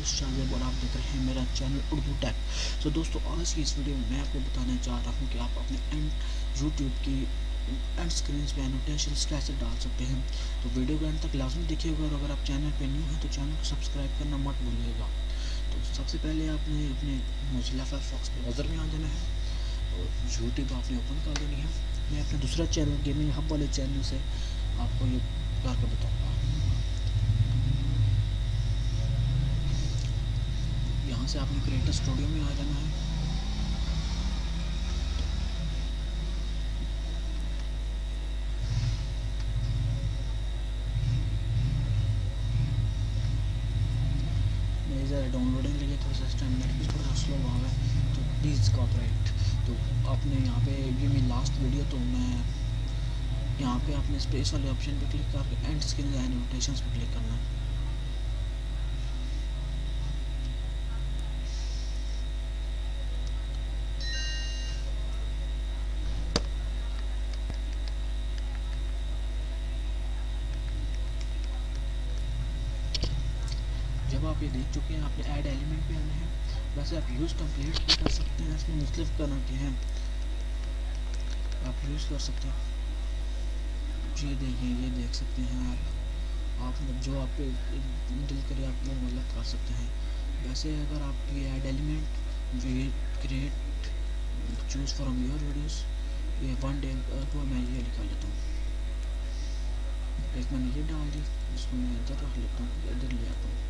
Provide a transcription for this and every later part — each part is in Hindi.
दोस्त शाहजेब और आप देख रहे हैं मेरा चैनल उर्दू टैग। तो दोस्तों आज की इस वीडियो में मैं आपको बताने जा रहा हूं कि आप अपने यूट्यूब की एंड स्क्रीन पे एनोटेशंस कैसे डाल सकते हैं। तो वीडियो को एंड तक लाजमी देखिएगा और अगर आप चैनल पे न्यू हैं तो चैनल को सब्सक्राइब करना मत भूलिएगा। तो सबसे पहले आपने अपने मोज़िला फायरफॉक्स ब्राउज़र में आ जाना है और यूट्यूब आपने ओपन कर देनी है। मैं अपने दूसरा चैनल गेमिंग हब वाले चैनल से आपको ये करके बताऊँगा। यहाँ से आपने क्रिएटर स्टूडियो में आ जाना है। मेरी ज़रा डाउनलोडिंग के लिए थोड़ा सा स्टैंडर्ड भी थोड़ा सा स्लो हुआ है तो प्लीज़ कॉपीराइट। तो आपने यहाँ पे ये मेरी लास्ट वीडियो, तो मैं यहाँ पे आपने स्पेस वाले ऑप्शन पे क्लिक करके एंड स्क्रीन एनोटेशंस पे क्लिक करना है। जब आप ये देख चुके हैं आपने ऐड एलिमेंट पे आना है। वैसे आप यूज़ कंप्लीट भी कर सकते हैं, इसमें मुख्तलिफ तरह के हैं आप यूज़ कर सकते हैं। ये देखिए, ये देख सकते हैं आप मतलब जो आप दिल करे आप वो मतलब कर सकते हैं। वैसे अगर आप ये add element way create choose from your videos, ये वन डे को मैं ये लिखा लेता हूँ। एक मैंने ये डाल दी, इसको मैं इधर रख लेता हूँ, इधर ले आता हूँ।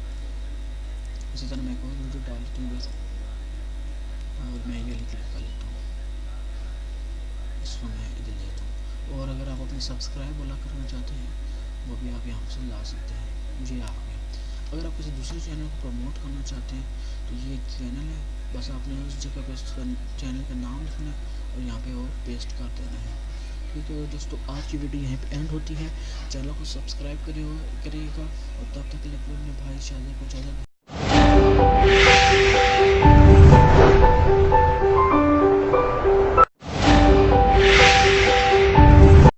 इसी तरह मैं एक और वीडियो डाल लेता हूँ और मैं ये लिख लेता हूँ, इसको मैं इधर लेता हूँ। और अगर आप अपने सब्सक्राइब वाला करना चाहते हैं वो भी आप यहाँ से ला सकते हैं। मुझे आ गया। अगर आप किसी दूसरे चैनल को प्रमोट करना चाहते हैं तो ये चैनल है, बस आपने उस जगह पे चैनल का नाम लिखना है और यहाँ पे वो पेस्ट कर देना है। ठीक है दोस्तों, आज की वीडियो यहीं पे एंड होती है। चैनल को सब्सक्राइब करिएगा और तब तक के लिए अपने भाई शाहजेब को ज़्यादा